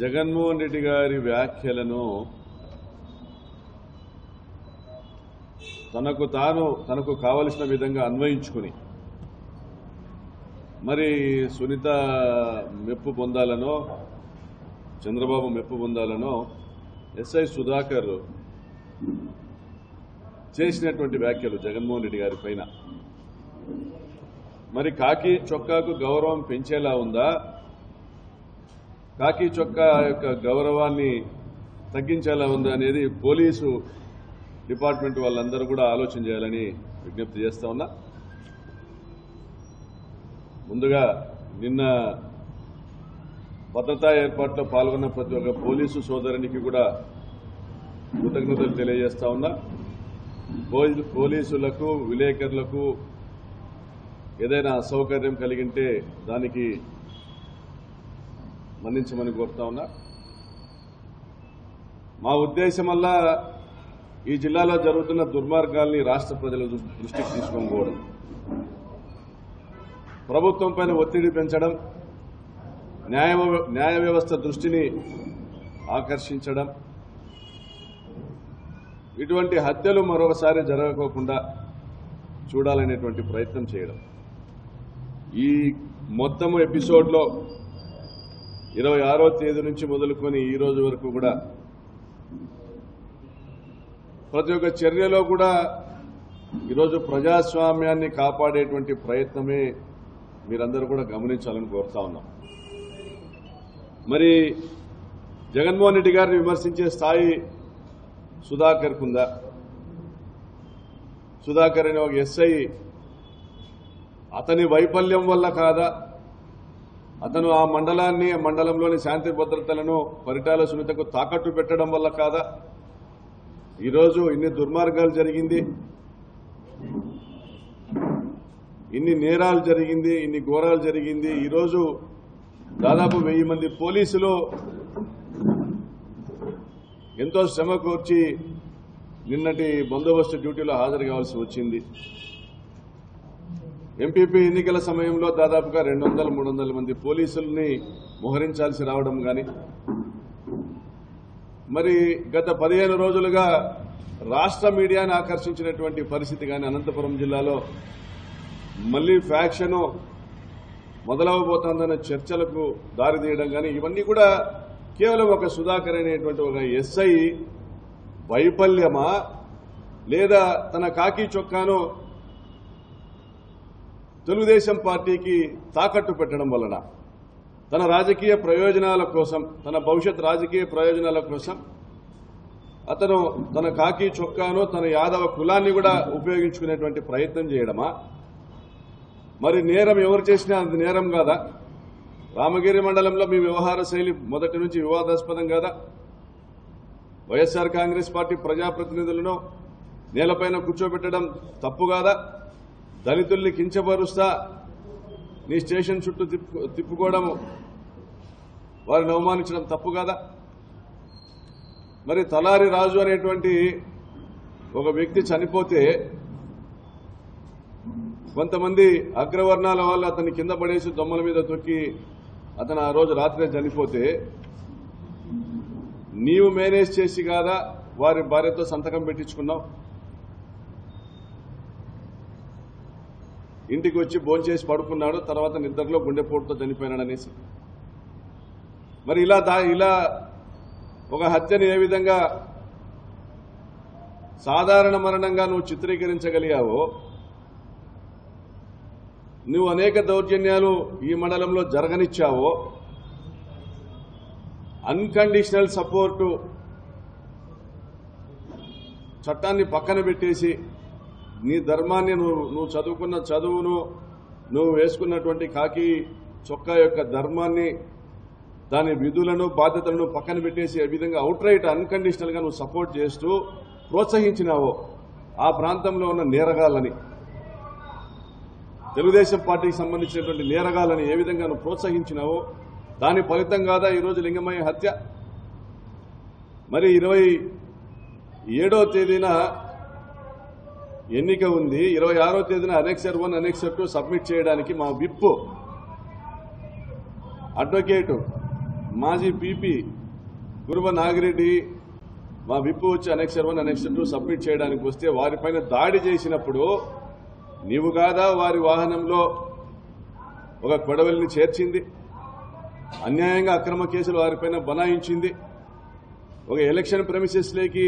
జగన్మోహన్ రెడ్డి గారి వ్యాఖ్యలను తనకు కావలసిన విధంగా అన్వయించుకుని మరి సునీత మెప్పు పొందాలనో చంద్రబాబు మెప్పు పొందాలనో ఎస్ఐ సుధాకర్ చేసినటువంటి వ్యాఖ్యలు జగన్మోహన్ రెడ్డి గారి పైన మరి కాకి చొక్కాకు గౌరవం పెంచేలా ఉందా, కాకి చొక్కా యొక్క గౌరవాన్ని తగ్గించేలా ఉందా అనేది పోలీసు డిపార్ట్మెంట్ వాళ్ళందరూ కూడా ఆలోచన చేయాలని విజ్ఞప్తి చేస్తా ఉన్నా. ముందుగా నిన్న భద్రతా ఏర్పాట్లో పాల్గొన్న ప్రతి ఒక్క పోలీసు సోదరునికి కూడా కృతజ్ఞతలు తెలియజేస్తా ఉన్నా. పోలీసులకు విలేకరులకు ఏదైనా అసౌకర్యం కలిగింటే దానికి మన్నించమని కోరుతా ఉన్నా. మా ఉద్దేశమల్లా ఈ జిల్లాలో జరుగుతున్న దుర్మార్గాల్ని రాష్ట్ర ప్రజల దృష్టికి తీసుకొని పోవడం, ప్రభుత్వం పైన ఒత్తిడి పెంచడం, న్యాయ వ్యవస్థ దృష్టిని ఆకర్షించడం, ఇటువంటి హత్యలు మరొకసారి జరగకోకుండా చూడాలనేటువంటి ప్రయత్నం చేయడం. ఈ మొత్తం ఎపిసోడ్లో 26వ తేదీ నుంచి మొదలుకొని ఈ రోజు వరకు కూడా ప్రతి ఒక్క చర్యలో కూడా ఈరోజు ప్రజాస్వామ్యాన్ని కాపాడేటువంటి ప్రయత్నమే మీరందరూ కూడా గమనించాలని కోరుతా ఉన్నాం. మరి జగన్మోహన్ రెడ్డి గారిని విమర్శించే స్థాయి సుధాకర్కు ఉందా? సుధాకర్ అనే ఒక ఎస్ఐ అతని వైఫల్యం వల్ల కాదా, అతను ఆ మండలంలోని శాంతి భద్రతలను పరిటాల సునీతకు తాకట్టు పెట్టడం వల్ల కాదా ఈరోజు ఇన్ని దుర్మార్గాలు జరిగింది, ఇన్ని నేరాలు జరిగింది, ఇన్ని ఘోరాలు జరిగింది? ఈరోజు దాదాపు 1000 మంది పోలీసులు ఎంతో శ్రమ కోర్చి నిన్నటి బందోబస్తు డ్యూటీలో హాజరు కావాల్సి వచ్చింది. ఎంపీపీ ఎన్నికల సమయంలో దాదాపుగా 200-300 మంది పోలీసుల్ని మోహరించాల్సి రావడం కానీ, మరి గత 15 రోజులుగా రాష్ట్ర మీడియాను ఆకర్షించినటువంటి పరిస్థితి కానీ, అనంతపురం జిల్లాలో మళ్లీ ఫ్యాక్షన్ మొదలవబోతోందన్న చర్చలకు దారితీయడం కానీ, ఇవన్నీ కూడా కేవలం ఒక సుధాకర్ అనేటువంటి ఒక ఎస్ఐ వైఫల్యమా, లేదా తన కాకి చొక్కాను తెలుగుదేశం పార్టీకి తాకట్టు పెట్టడం వలన తన రాజకీయ ప్రయోజనాల కోసం, తన భవిష్యత్ రాజకీయ ప్రయోజనాల కోసం అతను తన కాకి చొక్కాను, తన యాదవ కులాన్ని కూడా ఉపయోగించుకునేటువంటి ప్రయత్నం చేయడమా? మరి నేరం ఎవరు చేసినా అది నేరం కాదా? రామగిరి మండలంలో మీ వ్యవహార శైలి మొదటి నుంచి వివాదాస్పదం కాదా? వైఎస్ఆర్ కాంగ్రెస్ పార్టీ ప్రజాప్రతినిధులను నేలపైన కూర్చోబెట్టడం తప్పు కాదా? దళితుల్ని కించపరుస్తా నీ స్టేషన్ చుట్టూ తిప్పుకోవడం, వారిని అవమానించడం తప్పు కాదా? మరి తలారి రాజు అనేటువంటి ఒక వ్యక్తి చనిపోతే కొంతమంది అగ్రవర్ణాల వాళ్ళు అతన్ని కింద పడేసి దొమ్మల మీద తొక్కి అతను ఆ రోజు రాత్రే చనిపోతే నీవు మేనేజ్ చేసి కాదా వారి భార్యతో సంతకం పెట్టించుకున్నావు? ఇంటికి వచ్చి భోంచేసి పడుకున్నాడు, తర్వాత నిద్రలో గుండెపోటుతో చనిపోయినాడు అనేసి. మరి ఇలా ఒక హత్యను ఏ విధంగా సాధారణ మరణంగా నువ్వు చిత్రీకరించగలిగావో, నువ్వు అనేక దౌర్జన్యాలు ఈ మండలంలో జరగనిచ్చావో, అన్కండిషనల్ సపోర్టు చట్టాన్ని పక్కన పెట్టేసి నీ ధర్మాన్ని నువ్వు చదువుకున్న చదువును, నువ్వు వేసుకున్నటువంటి కాకి చొక్కా యొక్క ధర్మాన్ని, దాని విధులను బాధ్యతలను పక్కన పెట్టేసి ఏ విధంగా అవుట్ రైట్ అన్కండిషనల్ గా నువ్వు సపోర్ట్ చేస్తూ ప్రోత్సహించినావో ఆ ప్రాంతంలో ఉన్న నేరగాళ్ళని, తెలుగుదేశం పార్టీకి సంబంధించినటువంటి నేరగాళ్ళని ఏ విధంగా నువ్వు ప్రోత్సహించినావో దాని ఫలితం కాదా ఈరోజు లింగమయ్య హత్య? మరి 27వ తేదీన ఎన్నిక ఉంది, 26వ తేదీన అనెక్సర్ 1, అనెక్సర్ 2 సబ్మిట్ చేయడానికి మా విప్ అడ్వకేట్ మాజీ పీపీ గురువ నాగిరెడ్డి మా విప్పు వచ్చి అనెక్సర్ 1 అనెక్సర్ 2 సబ్మిట్ చేయడానికి వస్తే వారిపైన దాడి చేసినప్పుడు నీవు కాదా వారి వాహనంలో ఒక కొడవలిని చేర్చింది, అన్యాయంగా అక్రమ కేసులు వారిపైన బనాయించింది. ఒక ఎలక్షన్ ప్రెమిసెస్లోకి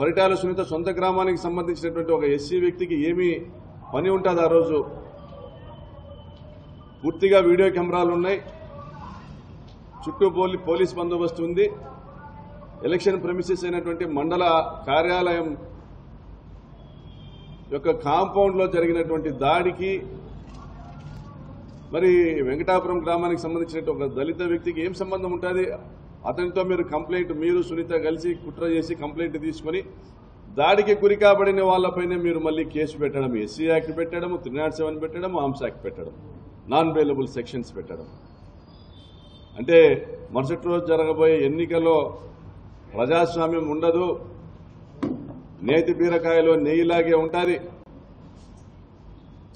పరిటాల సునీత సొంత గ్రామానికి సంబంధించినటువంటి ఒక ఎస్సీ వ్యక్తికి ఏమీ పని ఉంటుంది? ఆ రోజు పూర్తిగా వీడియో కెమెరాలు ఉన్నాయి, చుట్టూ పోలీస్ బందోబస్తు ఉంది. ఎలక్షన్ ప్రెమిసెస్ అయినటువంటి మండల కార్యాలయం యొక్క కాంపౌండ్ లో జరిగినటువంటి దాడికి మరి వెంకటాపురం గ్రామానికి సంబంధించిన ఒక దళిత వ్యక్తికి ఏం సంబంధం ఉంటుంది? అతనితో మీరు సునీత కలిసి కుట్ర చేసి కంప్లైంట్ తీసుకుని దాడికి గురి కాబడిన వాళ్ళపైన మీరు మళ్ళీ కేసు పెట్టడం, ఎస్సీ యాక్ట్ పెట్టడం, 307 పెట్టడం, ఆర్మ్స్ యాక్ట్ పెట్టడం, నాన్ బెయిలబుల్ సెక్షన్స్ పెట్టడం. అంటే మరుసటి రోజు జరగబోయే ఎన్నికల్లో ప్రజాస్వామ్యం ఉండదు, నేతి బీరకాయలో నెయ్యిలాగే ఉంటుంది,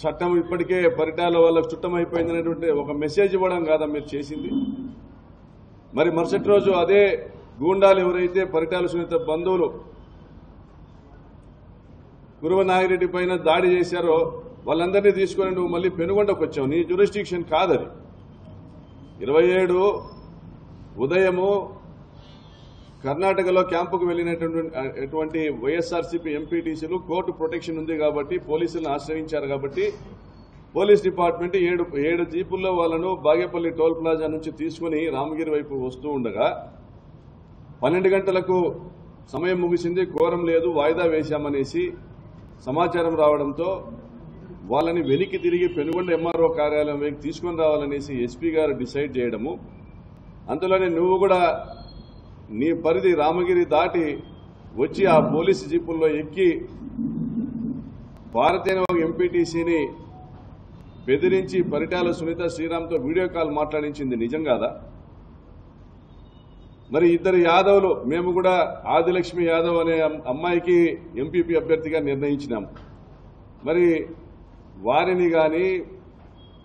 చట్టం ఇప్పటికే పరిటాల వాళ్ళకు చుట్టమైపోయిందనేటువంటి ఒక మెసేజ్ ఇవ్వడం కాదా మీరు చేసింది? మరి మరుసటి రోజు అదే గూండాలు ఎవరైతే పరిటాల సునీత బంధువులు గురువ నాగిరెడ్డి పైన దాడి చేశారో వాళ్ళందరినీ తీసుకొని నువ్వు మళ్ళీ పెనుగొండకు వచ్చావు. నీ జ్యూరిస్డిక్షన్ కాదది. 27 ఉదయము కర్ణాటకలో క్యాంపుకు వెళ్లినటువంటి వైఎస్ఆర్సీపీ ఎంపీటీసీలు కోర్టు ప్రొటెక్షన్ ఉంది కాబట్టి పోలీసులను ఆశ్రయించారు కాబట్టి పోలీస్ డిపార్ట్మెంట్ 7 జీపుల్లో వాళ్ళను బాగేపల్లి టోల్ ప్లాజా నుంచి తీసుకుని రామగిరి వైపు వస్తూ ఉండగా 12 గంటలకు సమయం ముగిసింది, కోరం లేదు, వాయిదా వేశామనేసి సమాచారం రావడంతో వాళ్ళని వెలికి తిరిగి పెనుగొండ ఎంఆర్ఓ కార్యాలయం వైపు తీసుకుని రావాలనేసి ఎస్పీ గారు డిసైడ్ చేయడము. అంతలోనే నువ్వు కూడా నీ పరిధి రామగిరి దాటి వచ్చి ఆ పోలీసు జీపుల్లో ఎక్కి భారతీయ ఎంపీటీసీని బెదిరించి పరిటాల సునీత శ్రీరామ్తో వీడియో కాల్ మాట్లాడించింది నిజం కాదా? మరి ఇద్దరు యాదవ్లు, మేము కూడా ఆదిలక్ష్మి యాదవ్ అనే అమ్మాయికి ఎంపీపీ అభ్యర్థిగా నిర్ణయించినాం. మరి వారిని గాని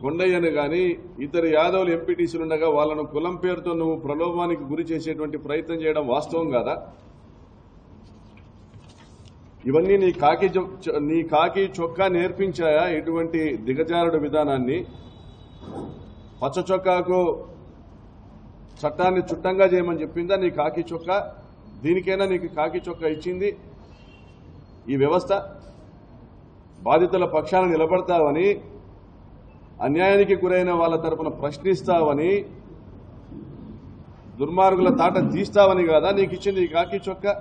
కొండయ్యను గాని ఇద్దరు యాదవులు ఎంపీటీసీలు ఉండగా వాళ్ళను కులం పేరుతో నువ్వు ప్రలోభానికి గురి చేసేటువంటి ప్రయత్నం చేయడం వాస్తవం కాదా? ఇవన్నీ నీ కాకి చొక్కా నేర్పించాయా ఇటువంటి దిగజారుడు విధానాన్ని? పచ్చ చొక్కాకు చట్టాన్ని చుట్టంగా చేయమని చెప్పిందా నీ కాకి చొక్కా? దీనికైనా నీకు కాకి చొక్కా ఇచ్చింది ఈ వ్యవస్థ? బాధితుల పక్షాన నిలబడతావని, అన్యాయానికి గురైన వాళ్ళ తరపున ప్రశ్నిస్తావని, దుర్మార్గుల తాట తీస్తావని కాదా నీకు ఇచ్చింది ఈ కాకి చొక్కా?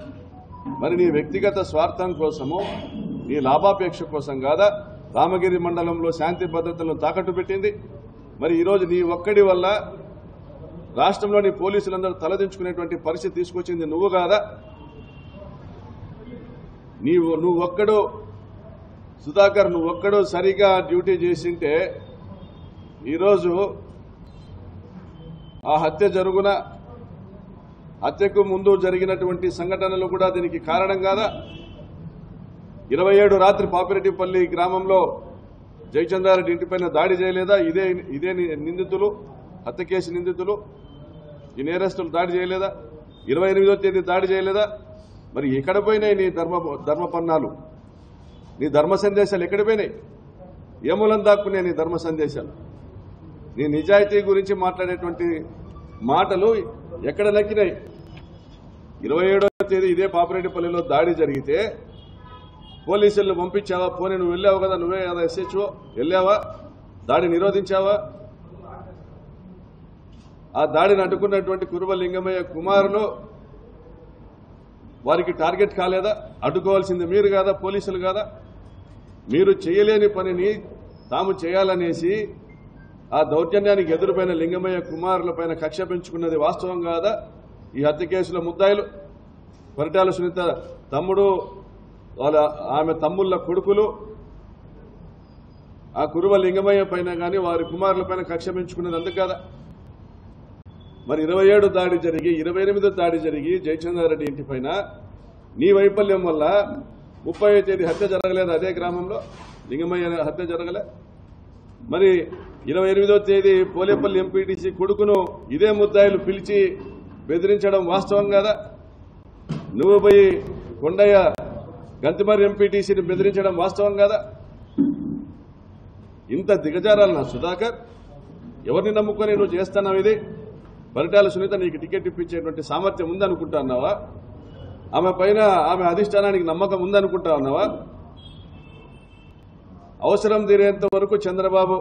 మరి నీ వ్యక్తిగత స్వార్థం కోసము, నీ లాభాపేక్ష కోసం కాదా రామగిరి మండలంలో శాంతి భద్రతలను తాకట్టు పెట్టింది? మరి ఈరోజు నీ ఒక్కడి వల్ల రాష్ట్రంలోని పోలీసులందరూ తలదించుకునేటువంటి పరిస్థితి తీసుకొచ్చింది నువ్వు కాదా? నువ్వొక్కడు సుధాకర్, నువ్వొక్కడు సరిగా డ్యూటీ చేసింటే ఈరోజు ఆ హత్య జరుగున, హత్యకు ముందు జరిగినటువంటి సంఘటనలు కూడా దీనికి కారణం కాదా? 27 రాత్రి పాపిరెడ్డిపల్లి గ్రామంలో జయచంద్రారెడ్డి ఇంటిపైన దాడి చేయలేదా? ఇదే నిందితులు, హత్య కేసు నిందితులు, ఈ నేరస్తులు దాడి చేయలేదా? 28వ తేదీ దాడి చేయలేదా? మరి ఎక్కడ పోయినాయి నీ ధర్మపన్నాలు, నీ ధర్మ సందేశాలు ఎక్కడ పోయినాయి? ఏ మూలం దాక్కున్నాయి నీ ధర్మ సందేశాలు? నీ నిజాయితీ గురించి మాట్లాడేటువంటి మాటలు ఎక్కడ నక్కినాయి? 27వ తేదీ ఇదే పాపిరెడ్డిపల్లిలో దాడి జరిగితే పోలీసులను పంపించావా? పోనీ నువ్వు వెళ్ళావు కదా, నువ్వే కదా ఎస్హెచ్ఓ, వెళ్ళావా? దాడి నిరోధించావా? ఆ దాడిని అడ్డుకున్నటువంటి కురువ లింగమయ్య కుమారులు వారికి టార్గెట్ కాలేదా? అడ్డుకోవాల్సింది మీరు కాదా, పోలీసులు కాదా? మీరు చేయలేని పనిని తాము చేయాలనేసి ఆ దౌర్జన్యానికి ఎదురుపైన లింగమయ్య కుమారులపైన కక్ష పెంచుకున్నది వాస్తవం కాదా? ఈ హత్య కేసుల ముద్దాయిలు పరిటాల సునీత తమ్ముడు, ఆమె తమ్ముళ్ల కొడుకులు ఆ కురువ లింగమయ్య పైన కానీ వారి కుమారులపైన కక్ష పెంచుకున్నది అందుకు కాదా? మరి 27 దాడి జరిగి 28 దాడి జరిగి జయచంద్రారెడ్డి ఇంటిపైన నీ వైఫల్యం వల్ల 30వ తేదీ హత్య జరగలేదు అదే గ్రామంలో, లింగమయ్య హత్య జరగలే? మరి 28వ తేదీ పోలేపల్లి ఎంపీటీసీ కొడుకును ఇదే ముద్దాయిలు పిలిచి బెదిరించడం వాస్తవం కదా? నువ్వు పోయి కొండయ్య గంతిమర్రి ఎంపీటీసీని బెదిరించడం వాస్తవం కదా? ఇంత దిగజారాలన్నా సుధాకర్? ఎవరిని నమ్ముకొని నువ్వు చేస్తున్నావు ఇది? పరిటాల సునీత నీకు టికెట్ ఇప్పించేటువంటి సామర్థ్యం ఉందనుకుంటున్నావా? ఆమె పైన ఆమె అధిష్టానానికి నమ్మకం ఉందనుకుంటా ఉన్నావా? అవసరం తీరేంత వరకు చంద్రబాబు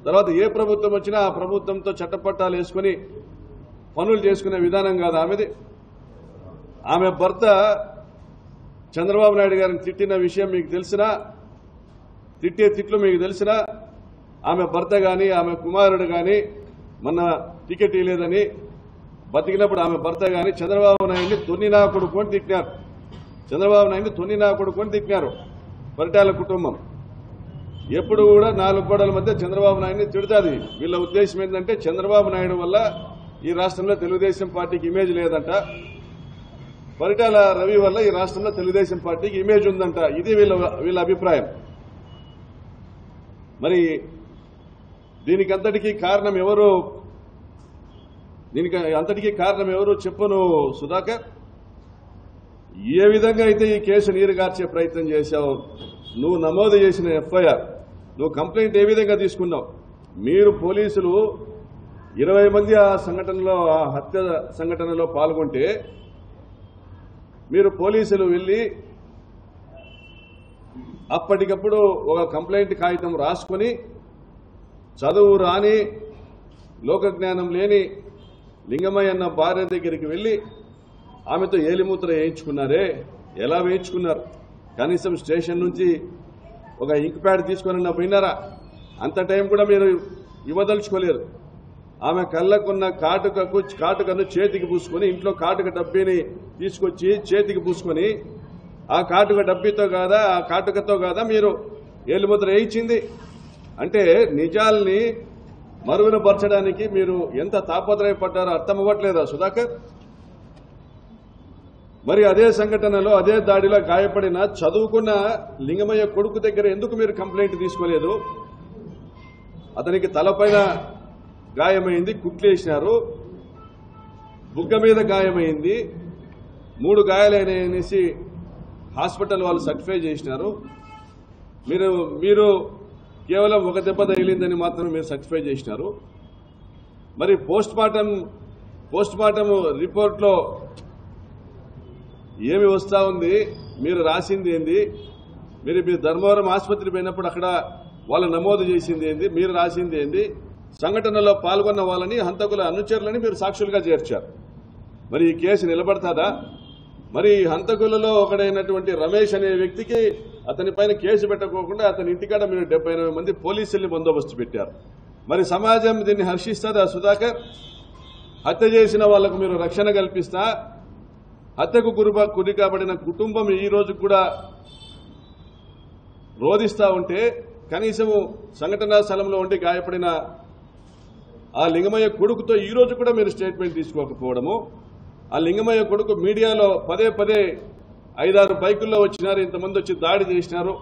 తర్వాత ఏ ప్రభుత్వం వచ్చినా ఆ ప్రభుత్వంతో చట్టపట్టాలు వేసుకుని పనులు చేసుకునే విధానం కాదు ఆమెది. ఆమె భర్త చంద్రబాబు నాయుడు గారిని తిట్టిన విషయం మీకు తెలిసినా, తిట్టే తిట్లు మీకు తెలిసినా, ఆమె భర్త గాని ఆమె కుమారుడు గాని మొన్న టికెట్ ఇవ్వలేదని బతికినప్పుడు ఆమె భర్త గాని చంద్రబాబు నాయుడిని తొన్ని నా కొడుకు అని తిట్టినారు. చంద్రబాబు నాయుడిని తొన్ని నా కొడుకు అని తిట్టినారు పరిటాల కుటుంబం. ఎప్పుడు కూడా 4 గోడల మధ్య చంద్రబాబు నాయుడిని తిడుతుంది. వీళ్ళ ఉద్దేశం ఏంటంటే చంద్రబాబు నాయుడు వల్ల ఈ రాష్ట్రంలో తెలుగుదేశం పార్టీకి ఇమేజ్ లేదంట, పరిటాల రవి వల్ల ఈ రాష్ట్రంలో తెలుగుదేశం పార్టీకి ఇమేజ్ ఉందంట. ఇది వీళ్ళ అభిప్రాయం. మరి దీనికి అంతటికీ కారణం ఎవరు చెప్పను సుధాకర్? ఏ విధంగా అయితే ఈ కేసు నీరుగార్చే ప్రయత్నం చేశావు, నువ్వు నమోదు చేసిన ఎఫ్ఐఆర్, నువ్వు కంప్లైంట్ ఏ విధంగా తీసుకున్నావు? మీరు పోలీసులు 20 మంది ఆ సంఘటనలో, ఆ హత్య సంఘటనలో పాల్గొంటే మీరు పోలీసులు వెళ్లి అప్పటికప్పుడు ఒక కంప్లైంట్ కాగితం రాసుకుని చదువు రాని లోకజ్ఞానం లేని లింగమయ్య అన్న భార్య దగ్గరికి వెళ్లి ఆమెతో ఏలిమూత్ర వేయించుకున్నారే? ఎలా వేయించుకున్నారు? కనీసం స్టేషన్ నుంచి ఒక ఇంక్ ప్యాడ్ తీసుకొని పోయినారా? అంత టైం కూడా మీరు ఇవ్వదలుచుకోలేరు. ఆమె కళ్ళకున్న కాటుకను చేతికి పూసుకొని, ఇంట్లో కాటుక డబ్బీని తీసుకొచ్చి చేతికి పూసుకొని, ఆ కాటుక డబ్బీతో కాదా, ఆ కాటుకతో కాదా మీరు ఏలిముద్ర వేయించింది? అంటే నిజాల్ని మరుగున పరచడానికి మీరు ఎంత తాపత్రయపడ్డారో అర్థం అవ్వట్లేదా సుధాకర్? మరి అదే సంఘటనలో, అదే దాడిలో గాయపడిన చదువుకున్న లింగమయ్య కొడుకు దగ్గర ఎందుకు మీరు కంప్లైంట్ తీసుకోలేదు? అతనికి తలపైన గాయమైంది, కుట్లేసినారు, బుగ్గ మీద గాయమైంది, 3 గాయాలనేసి హాస్పిటల్ వాళ్ళు సర్టిఫై చేసినారు. మీరు కేవలం ఒక దెబ్బ తగిలిందని మాత్రం మీరు సర్టిఫై చేసినారు. మరి పోస్ట్ మార్టం రిపోర్ట్లో ఏమి వస్తా ఉంది? మీరు రాసింది ఏంది? మీరు ధర్మవరం ఆసుపత్రి పోయినప్పుడు అక్కడ వాళ్ళు నమోదు చేసింది ఏంది? మీరు రాసింది ఏంది? సంఘటనలో పాల్గొన్న వాళ్ళని, హంతకుల అనుచరులని మీరు సాక్షులుగా చేర్చారు. మరి ఈ కేసు నిలబడతాదా? మరి హంతకులలో ఒకడైనటువంటి రమేష్ అనే వ్యక్తికి అతని పైన కేసు పెట్టకోకుండా అతని ఇంటికాడ మీరు 78 మంది పోలీసుల్ని బందోబస్తు పెట్టారు. మరి సమాజం దీన్ని హర్షిస్తుందా సుధాకర్? హత్య చేసిన వాళ్లకు మీరు రక్షణ కల్పిస్తా, హత్యకు గురి కాబడిన కుటుంబం ఈ రోజు కూడా రోధిస్తా ఉంటే, కనీసం సంఘటనా స్థలంలో ఉండి గాయపడిన ఆ లింగమయ్య కొడుకుతో ఈ రోజు కూడా మీరు స్టేట్మెంట్ తీసుకోకపోవడము, ఆ లింగమయ్య కొడుకు మీడియాలో పదే 5-6 బైకుల్లో వచ్చినారు, ఇంతమంది వచ్చి దాడి చేసినారు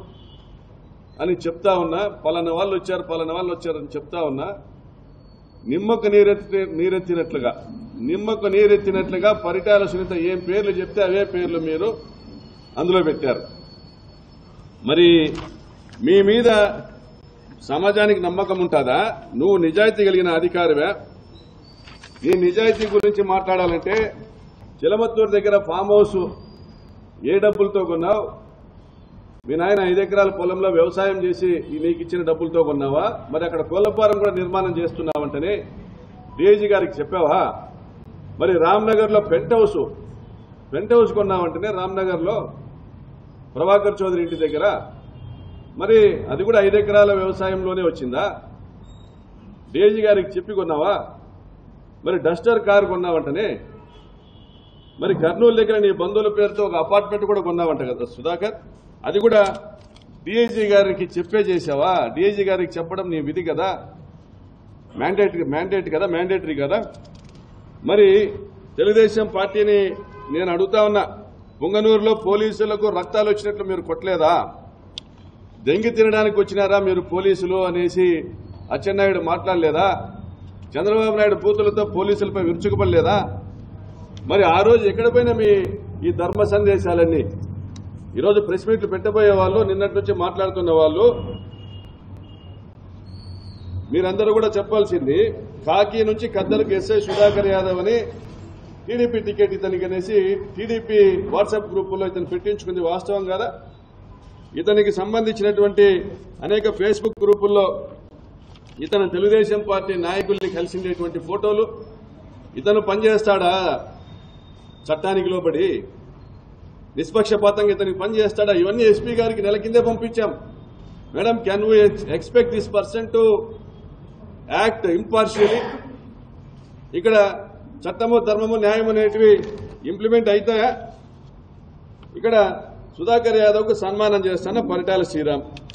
అని చెప్తా ఉన్నా, పలానా వాళ్ళు వచ్చారని చెప్తా ఉన్నా, నిమ్మకు నీరెత్తినట్లుగా పరిటాల సునీత ఏం పేర్లు చెప్తే అవే పేర్లు మీరు అందులో పెట్టారు. మరి మీ మీద సమాజానికి నమ్మకం ఉంటుందా? నువ్వు నిజాయితీ కలిగిన అధికారివే. నీ నిజాయితీ గురించి మాట్లాడాలంటే చిలమత్తూరు దగ్గర ఫామ్ హౌస్ ఏ డబ్బులతో కొన్నావు? మీ నాయన 5 ఎకరాల పొలంలో వ్యవసాయం చేసి నీకు ఇచ్చిన డబ్బులతో కొన్నావా? మరి అక్కడ కోళ్లఫారం కూడా నిర్మాణం చేస్తున్నావంటనే డీఐజీ గారికి చెప్పావా? మరి రామ్నగర్లో పెంట్ హౌస్ కొన్నావంటనే రామ్నగర్లో ప్రభాకర్ చౌదరి ఇంటి దగ్గర, మరి అది కూడా 5 ఎకరాల వ్యవసాయంలోనే వచ్చిందా? డీఐజీ గారికి చెప్పి కొన్నావా? మరి డస్టర్ కారు కొన్నావంటనే, మరి కర్నూలు దగ్గర నీ బంధువుల పేరుతో ఒక అపార్ట్మెంట్ కూడా కొన్నావంట కదా సుధాకర్, అది కూడా డీఐజీ గారికి చెప్పే చేశావా? డీఐజీ గారికి చెప్పడం నీ విధి కదా, మ్యాండేటరీ కదా. మరి తెలుగుదేశం పార్టీని నేను అడుగుతా ఉన్నా, పుంగనూరులో పోలీసులకు రక్తాలు వచ్చినట్లు మీరు కొట్టలేదా? దెంగి తినడానికి వచ్చినారా మీరు పోలీసులు అనేసి అచ్చెన్నాయుడు మాట్లాడలేదా? చంద్రబాబు నాయుడు బూతులతో పోలీసులపై విరుచుకుపడలేదా? మరి ఆ రోజు ఎక్కడ పోయినా మీ ఈ ధర్మ సందేశాలన్నీ? ఈరోజు ప్రెస్ మీట్లు పెట్టబోయే వాళ్ళు, నిన్నటి నుంచి మాట్లాడుతున్న వాళ్ళు, మీరందరూ కూడా చెప్పాల్సింది, కాకి నుంచి కద్దలకు ఎస్ఐ సుధాకర్ యాదవ్ అని టీడీపీ టికెట్ ఇతనికి అనేసి టీడీపీ వాట్సాప్ గ్రూపుల్లో ఇతను పెట్టించుకుంది వాస్తవం కదా? ఇతనికి సంబంధించినటువంటి అనేక ఫేస్బుక్ గ్రూపుల్లో ఇతను తెలుగుదేశం పార్టీ నాయకుల్ని కలిసిండేటువంటి ఫోటోలు, ఇతను పనిచేస్తాడా చట్టానికి లోబడి? నిష్పక్షపాతంగా ఇతనికి పనిచేస్తాడా? ఇవన్నీ ఎస్పీ గారికి నెల కిందే పంపించాం. Madam, can we expect this person to act impartially? ఇక్కడ చట్టము, ధర్మము, న్యాయం అనేటివి ఇంప్లిమెంట్ అవుతాయా? ఇక్కడ సుధాకర్ యాదవ్కు సన్మానం చేస్తాన పరిటాల శ్రీరామ్.